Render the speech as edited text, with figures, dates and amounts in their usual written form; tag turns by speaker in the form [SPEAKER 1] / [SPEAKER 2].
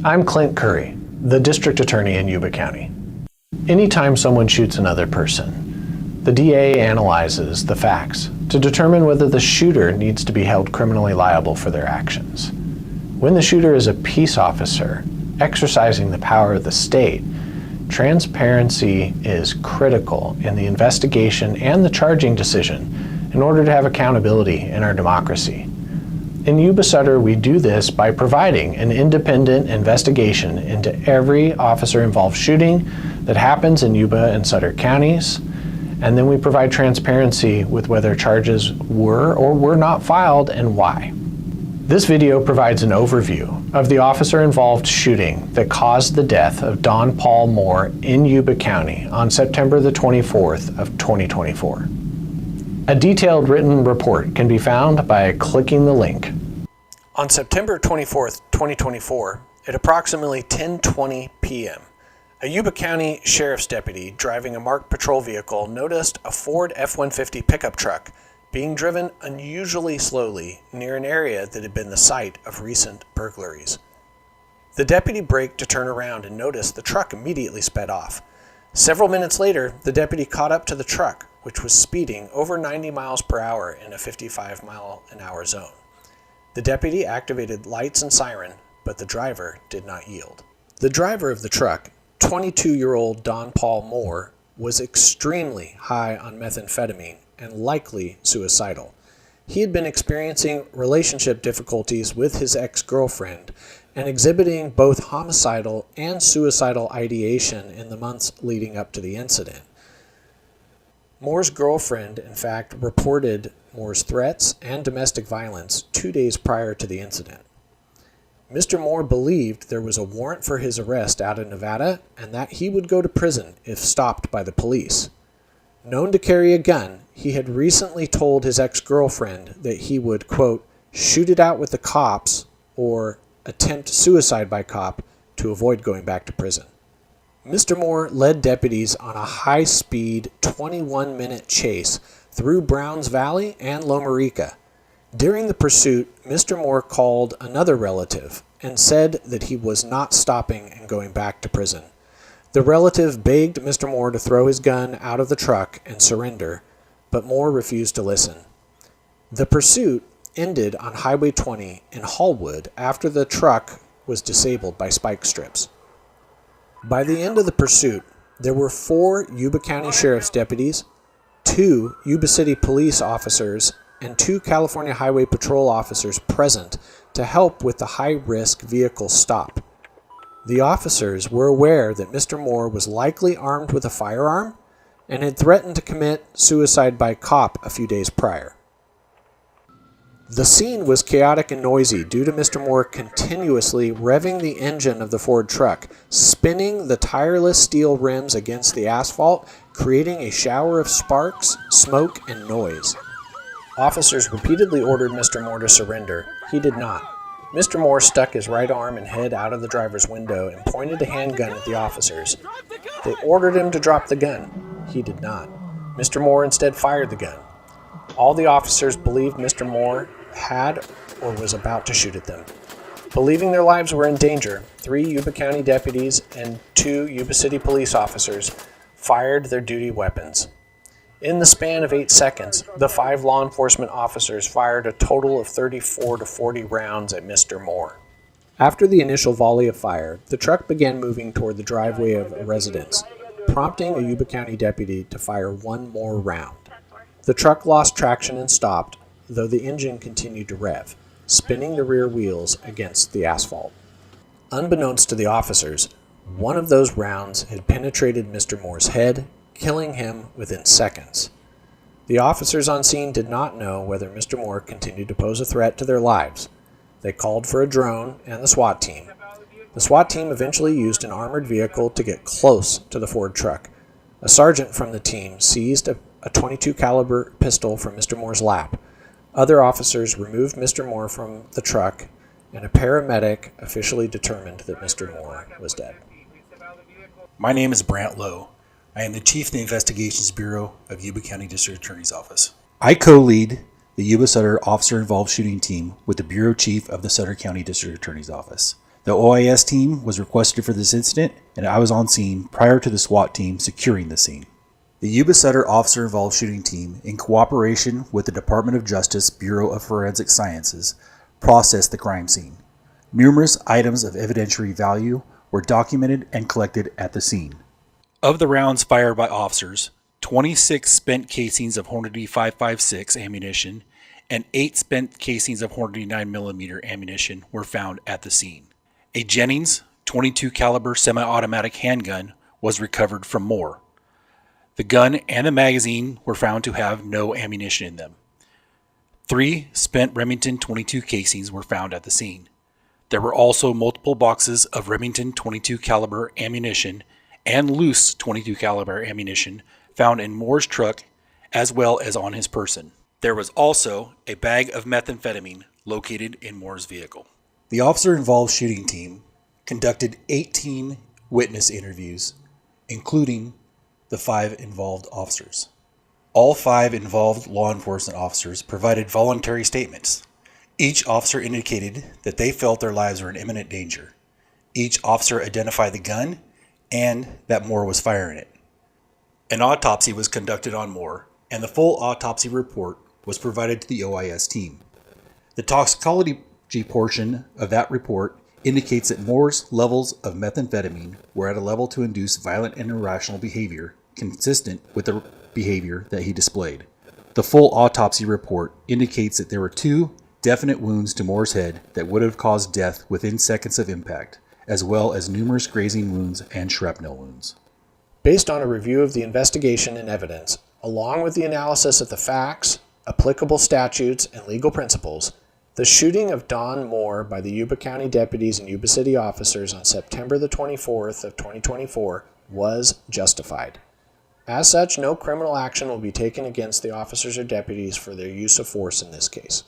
[SPEAKER 1] I'm Clint Curry, the District Attorney in Yuba County. Anytime someone shoots another person, the DA analyzes the facts to determine whether the shooter needs to be held criminally liable for their actions. When the shooter is a peace officer exercising the power of the state, transparency is critical in the investigation and the charging decision in order to have accountability in our democracy. In Yuba Sutter, we do this by providing an independent investigation into every officer-involved shooting that happens in Yuba and Sutter counties, and then we provide transparency with whether charges were or were not filed and why. This video provides an overview of the officer-involved shooting that caused the death of Donn Moore in Yuba County on September the 24th of 2024. A detailed written report can be found by clicking the link. On September 24th, 2024, at approximately 10:20 p.m., a Yuba County Sheriff's deputy driving a marked patrol vehicle noticed a Ford F-150 pickup truck being driven unusually slowly near an area that had been the site of recent burglaries. The deputy braked to turn around and noticed the truck immediately sped off. Several minutes later, the deputy caught up to the truck, which was speeding over 90 miles per hour in a 55-mile-an-hour zone. The deputy activated lights and siren, but the driver did not yield. The driver of the truck, 22-year-old Donn Moore, was extremely high on methamphetamine and likely suicidal. He had been experiencing relationship difficulties with his ex-girlfriend and exhibiting both homicidal and suicidal ideation in the months leading up to the incident. Moore's girlfriend, in fact, reported Moore's threats and domestic violence 2 days prior to the incident. Mr. Moore believed there was a warrant for his arrest out in Nevada and that he would go to prison if stopped by the police. Known to carry a gun, he had recently told his ex-girlfriend that he would, quote, shoot it out with the cops or attempt suicide by cop to avoid going back to prison. Mr. Moore led deputies on a high-speed 21-minute chase through Browns Valley and Loma Rica. During the pursuit, Mr. Moore called another relative and said that he was not stopping and going back to prison. The relative begged Mr. Moore to throw his gun out of the truck and surrender, but Moore refused to listen. The pursuit ended on Highway 20 in Hallwood after the truck was disabled by spike strips. By the end of the pursuit, there were 4 Yuba County Sheriff's deputies, 2 Yuba City police officers, and 2 California Highway Patrol officers present to help with the high-risk vehicle stop. The officers were aware that Mr. Moore was likely armed with a firearm and had threatened to commit suicide by cop a few days prior. The scene was chaotic and noisy due to Mr. Moore continuously revving the engine of the Ford truck, spinning the tireless steel rims against the asphalt, creating a shower of sparks, smoke, and noise. Officers repeatedly ordered Mr. Moore to surrender. He did not. Mr. Moore stuck his right arm and head out of the driver's window and pointed a handgun at the officers. They ordered him to drop the gun. He did not. Mr. Moore instead fired the gun. All the officers believed Mr. Moore had or was about to shoot at them. Believing their lives were in danger, 3 Yuba County deputies and 2 Yuba City police officers fired their duty weapons. In the span of 8 seconds, the 5 law enforcement officers fired a total of 34 to 40 rounds at Mr. Moore. After the initial volley of fire, the truck began moving toward the driveway of a residence, prompting a Yuba County deputy to fire 1 more round. The truck lost traction and stopped, though the engine continued to rev, spinning the rear wheels against the asphalt. Unbeknownst to the officers, one of those rounds had penetrated Mr. Moore's head, killing him within seconds. The officers on scene did not know whether Mr. Moore continued to pose a threat to their lives. They called for a drone and the SWAT team. The SWAT team eventually used an armored vehicle to get close to the Ford truck. A sergeant from the team seized a .22 caliber pistol from Mr. Moore's lap. Other officers removed Mr. Moore from the truck, and a paramedic officially determined that Mr. Moore was dead.
[SPEAKER 2] My name is Brant Lowe. I am the Chief of the Investigations Bureau of Yuba County District Attorney's Office. I co-lead the Yuba Sutter Officer-Involved Shooting Team with the Bureau Chief of the Sutter County District Attorney's Office. The OIS team was requested for this incident, and I was on scene prior to the SWAT team securing the scene. The Yuba Sutter officer-involved shooting team, in cooperation with the Department of Justice Bureau of Forensic Sciences, processed the crime scene. Numerous items of evidentiary value were documented and collected at the scene. Of the rounds fired by officers, 26 spent casings of Hornady 5.56 ammunition and 8 spent casings of Hornady 9mm ammunition were found at the scene. A Jennings .22 caliber semi-automatic handgun was recovered from Moore. The gun and the magazine were found to have no ammunition in them. 3 spent Remington .22 casings were found at the scene. There were also multiple boxes of Remington .22 caliber ammunition and loose .22 caliber ammunition found in Moore's truck as well as on his person. There was also a bag of methamphetamine located in Moore's vehicle. The officer-involved shooting team conducted 18 witness interviews, including the 5 involved officers. All 5 involved law enforcement officers provided voluntary statements. Each officer indicated that they felt their lives were in imminent danger. Each officer identified the gun and that Moore was firing it. An autopsy was conducted on Moore, and the full autopsy report was provided to the OIS team. The toxicology portion of that report indicates that Moore's levels of methamphetamine were at a level to induce violent and irrational behavior consistent with the behavior that he displayed. The full autopsy report indicates that there were 2 definite wounds to Moore's head that would have caused death within seconds of impact, as well as numerous grazing wounds and shrapnel wounds.
[SPEAKER 1] Based on a review of the investigation and evidence, along with the analysis of the facts, applicable statutes, and legal principles, the shooting of Donn Moore by the Yuba County deputies and Yuba City officers on September the 24th of 2024 was justified. As such, no criminal action will be taken against the officers or deputies for their use of force in this case.